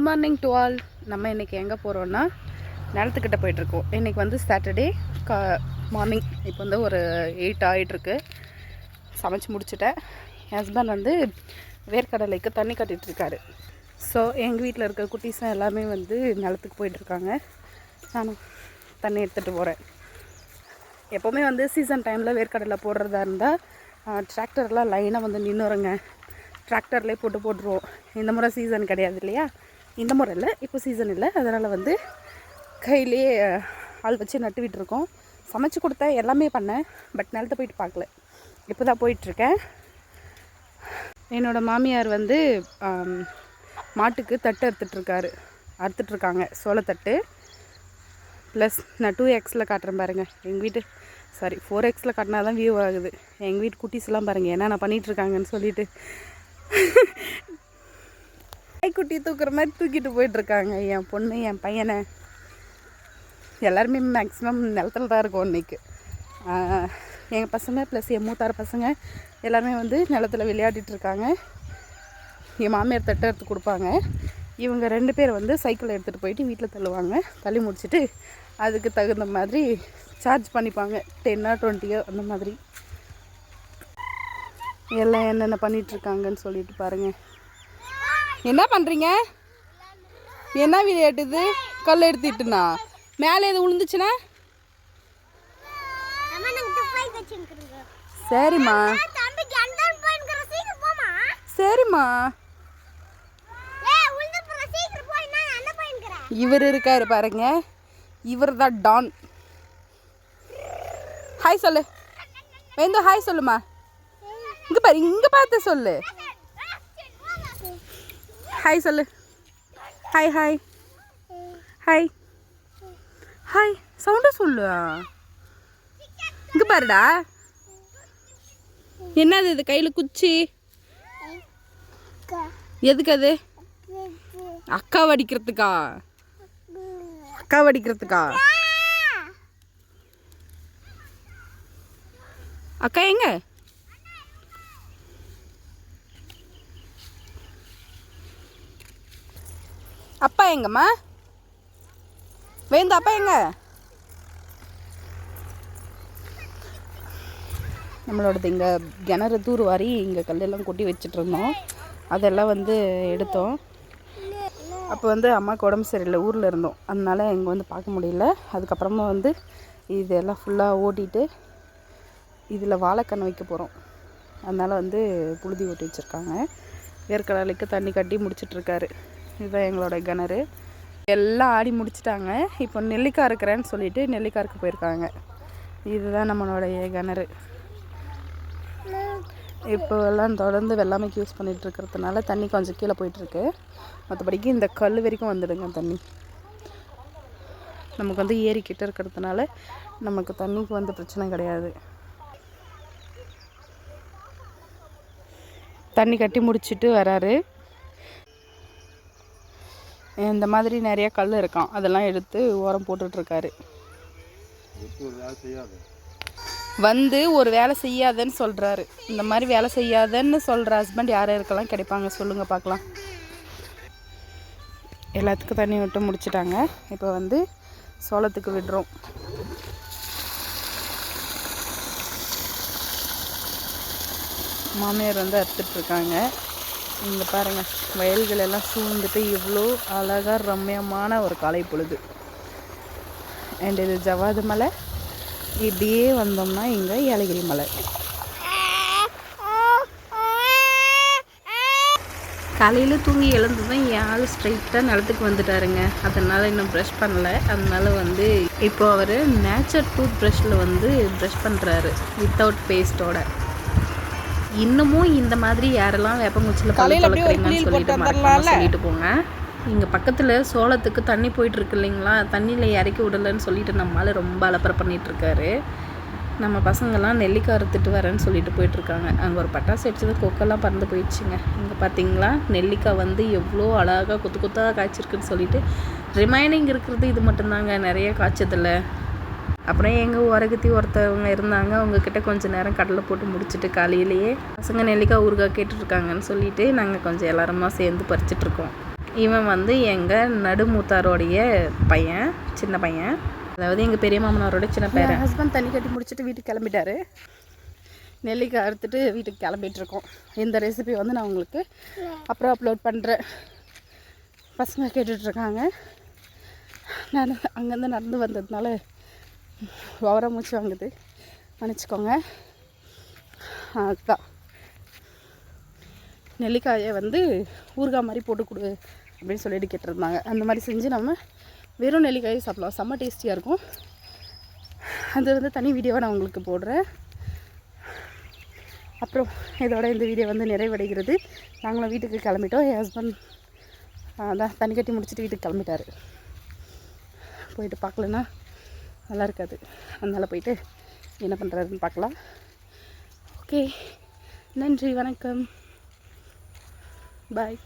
Morning to all. நம்ம இன்றைக்கி எங்கே போகிறோன்னா நிலத்துக்கிட்ட போயிட்டுருக்கோம். இன்றைக்கி வந்து சாட்டர்டே மார்னிங். இப்போ வந்து ஒரு 8 ஆகிட்டுருக்கு. சமைச்சு முடிச்சுட்டேன். என் ஹஸ்பண்ட் வந்து வேர்க்கடலைக்கு தண்ணி கட்டிகிட்ருக்காரு. ஸோ எங்கள் வீட்டில் இருக்க குட்டீஸும் எல்லாமே வந்து நிலத்துக்கு போயிட்டுருக்காங்க. நானும் தண்ணி எடுத்துகிட்டு போகிறேன். எப்போவுமே வந்து சீசன் டைமில் வேர்க்கடலை போடுறதா இருந்தால் டிராக்டர்லாம் லைனாக வந்து நின்றுருங்க. டிராக்டர்லேயே போட்டுருவோம். இந்த முறை சீசன் கிடையாது இல்லையா? இந்த முறை இல்லை, இப்போ சீசன் இல்லை. அதனால் வந்து கையிலே ஆள் வச்சு நட்டு விட்டுருக்கோம். சமைச்சு கொடுத்தேன், எல்லாமே பண்ணேன். பட் நிலத்தை போயிட்டு பார்க்கல. இப்போ தான் போயிட்டுருக்கேன். என்னோடய மாமியார் வந்து மாட்டுக்கு தட்டு அறுத்துட்ருக்காங்க. சோளத்தட்டு. ப்ளஸ் நான் 2Xல் காட்டுறேன் பாருங்கள். எங்கள் வீட்டு 4Xல் காட்டினா தான் வியூ ஆகுது. எங்கள் வீட்டு குட்டீஸ்லாம் பாருங்கள் என்ன நான் பண்ணிகிட்ருக்காங்கன்னு சொல்லிட்டு குட்டி தூக்குற மாதிரி தூக்கிட்டு போயிட்டுருக்காங்க. என் பொண்ணு, என் பையனை, எல்லாருமே மேக்ஸிமம் நிலத்துல தான் இருக்கும் இன்றைக்கி. எங்கள் பசங்க ப்ளஸ் என் மூத்தார பசங்க எல்லாருமே வந்து நிலத்தில் விளையாடிட்டுருக்காங்க. என் மாமியார் தட்டை எடுத்து கொடுப்பாங்க. இவங்க 2 பேர் வந்து சைக்கிளை எடுத்துகிட்டு போயிட்டு வீட்டில் தள்ளுவாங்க. தள்ளி முடிச்சுட்டு அதுக்கு தகுந்த மாதிரி சார்ஜ் பண்ணிப்பாங்க. 10 or 20 அந்த மாதிரி. எல்லாம் என்னென்ன பண்ணிகிட்ருக்காங்கன்னு சொல்லிட்டு பாருங்கள். என்ன பண்ணுறீங்க? என்ன விளையாட்டுது? கல் எடுத்துட்டுனா மேலே எது விழுந்துச்சுன்னா? சரிம்மா சரிம்மா. இவர் இருக்காரு பாருங்க. இவர் தான் டான். ஹாய் சொல்லு. வேந்தோ ஹாய் சொல்லுமா. இங்கே பாரு, இங்கே பார்த்து சொல்லு. ஹாய் சொல்லு. ஹாய் ஹாய் ஹாய் ஹாய் சவுண்டாக சொல்லு. இங்கே பாருடா. என்னது இது கையில் குச்சி? எதுக்கு அது? அக்கா வடிக்கிறதுக்கா? அக்கா வடிக்கிறதுக்கா? அக்கா எங்க? அப்பா எங்கம்மா? வேந்து அப்பா எங்க? நம்மளோடது இங்கே கிணறு தூர்வாரி இங்கே கல்லெல்லாம் கொட்டி வச்சிட்ருந்தோம். அதெல்லாம் வந்து எடுத்தோம். அப்போ வந்து அம்மாவுக்கு உடம்பு சரியில்லை, ஊரில் இருந்தோம். அதனால இங்கே வந்து பார்க்க முடியல. அதுக்கப்புறமா வந்து இதெல்லாம் ஃபுல்லாக ஓட்டிட்டு இதில் வாழைக்கன்று வைக்க போகிறோம். அதனால் வந்து புழுதி ஓட்டி வச்சுருக்காங்க. வேர்க்கடலைக்கு தண்ணி கட்டி முடிச்சிட்ருக்காரு. இதுதான் எங்களோட கிணறு. எல்லாம் ஆடி முடிச்சிட்டாங்க. இப்போ நெல்லிக்காய் இருக்கிறேன்னு சொல்லிட்டு நெல்லிக்காய்க்கு போயிருக்காங்க. இதுதான் நம்மளுடைய கிணறு. இப்போ எல்லாம் தொடர்ந்து வெள்ளாமைக்கு யூஸ் பண்ணிகிட்ருக்கிறதுனால தண்ணி கொஞ்சம் கீழே போயிட்டுருக்கு. மற்றபடிக்கு இந்த கல் வரைக்கும் வந்துடுங்க தண்ணி. நமக்கு வந்து ஏரிக்கிட்ட இருக்கிறதுனால நமக்கு தண்ணிக்கு வந்து பிரச்சனை கிடையாது. தண்ணி கட்டி முடிச்சுட்டு வராரு. இந்த மாதிரி நிறைய கல் இருக்கான். அதெல்லாம் எடுத்து ஓரம் போட்டுட்ருக்காரு. வந்து ஒரு வேலை செய்யாதன்னு சொல்கிறாரு. இந்த மாதிரி வேலை செய்யாதன்னு சொல்கிற ஹஸ்பண்ட் யார் இருக்கலாம் கிடைப்பாங்க சொல்லுங்கள் பார்க்கலாம். எல்லாத்துக்கும் தண்ணி விட்டு முடிச்சிட்டாங்க. இப்போ வந்து சோளத்துக்கு விடுறோம். மாமியார் வந்து அறுத்துட்ருக்காங்க. இங்கே பாருங்கள், வயல்கள் எல்லாம் சூழ்ந்துட்டு இவ்வளோ அழகாக ரம்மியமான ஒரு காலை பொழுது. அண்ட் இது ஜவாது மலை. இப்படியே வந்தோம்னா இங்கே ஏலகிரி மலை. காலையில் தூங்கி எழுந்ததும் என் ஆள் ஸ்ட்ரைட்டாக நிலத்துக்கு வந்துட்டாருங்க. அதனால் இன்னும் ப்ரஷ் பண்ணலை. அதனால் வந்து இப்போ அவர் நேச்சர் டூத் ப்ரஷில் வந்து ப்ரஷ் பண்ணுறாரு வித்தவுட் பேஸ்ட்டோட. இன்னமும் இந்த மாதிரி யாரெல்லாம் வேப்பங்குச்சியில் பழக்கிறீங்கன்னு சொல்லிட்டு போங்க. இங்கே பக்கத்தில் சோளத்துக்கு தண்ணி போயிட்டுருக்கு இல்லைங்களா? தண்ணியில் இறக்கி விடலைன்னு சொல்லிட்டு நம்மளால் ரொம்ப அலப்பறை பண்ணிகிட்ருக்காரு. நம்ம பசங்கள்லாம் நெல்லிக்காய் அறுத்துட்டு வரேன்னு சொல்லிட்டு போயிட்டுருக்காங்க. அங்கே ஒரு பட்டாசு அடிச்சது கொக்கெல்லாம் பறந்து போயிடுச்சுங்க. இங்கே பார்த்தீங்களா நெல்லிக்காய் வந்து எவ்வளோ அழகாக கொத்து கொத்தாக காய்ச்சிருக்குன்னு சொல்லிட்டு ரிமைனிங் இருக்கிறது இது மட்டும்தாங்க, நிறைய காய்ச்சதில்லை. அப்புறம் எங்கள் உரகத்தி ஒருத்தவங்க இருந்தாங்க. அவங்கக்கிட்ட கொஞ்சம் நேரம் கடலை போட்டு முடிச்சுட்டு காலையிலேயே பசங்க நெல்லிக்காய் ஊறுகாய் கேட்டுட்ருக்காங்கன்னு சொல்லிட்டு நாங்கள் கொஞ்சம் எல்லாருமா சேர்ந்து பறிச்சிட்ருக்கோம். இவன் வந்து எங்கள் நடுமூத்தாரோடைய பையன், சின்ன பையன், அதாவது எங்கள் பெரிய மாமனாரோட சின்ன பையன். ஹஸ்பண்ட் தண்ணி கட்டி முடிச்சுட்டு வீட்டுக்கு கிளம்பிட்டாரு. நெல்லிக்காய் அறுத்துட்டு வீட்டுக்கு கிளம்பிகிட்ருக்கோம். இந்த ரெசிபி வந்து நான் உங்களுக்கு அப்புறம் அப்லோட் பண்ணுறேன். பசங்க கேட்டுட்ருக்காங்க. நான் அங்கேருந்து நடந்து வந்ததுனால ஓவராக மூச்சு வாங்குது, மன்னிச்சிக்கோங்க. அதுதான் நெல்லிக்காயை வந்து ஊறுகாய் மாதிரி போட்டு கொடு அப்படின்னு சொல்லிட்டு கேட்டிருந்தாங்க. அந்த மாதிரி செஞ்சு நம்ம வெறும் நெல்லிக்காயை சாப்பிடலாம், செம்ம டேஸ்டியாக இருக்கும். அது வந்து தனி வீடியோவாக நான் உங்களுக்கு போடுறேன். அப்புறம் இதோட இந்த வீடியோ வந்து நிறைவடைகிறது. நாங்களும் வீட்டுக்கு கிளம்பிட்டோம். என் ஹஸ்பண்ட் அதான் தண்ணி கட்டி முடிச்சுட்டு வீட்டுக்கு கிளம்பிட்டார். போயிட்டு பார்க்கலன்னா நல்லா இருக்காது, அதனால் போயிட்டு என்ன பண்ணுறாருன்னு பார்க்கலாம். ஓகே, நன்றி, வணக்கம், பாய்.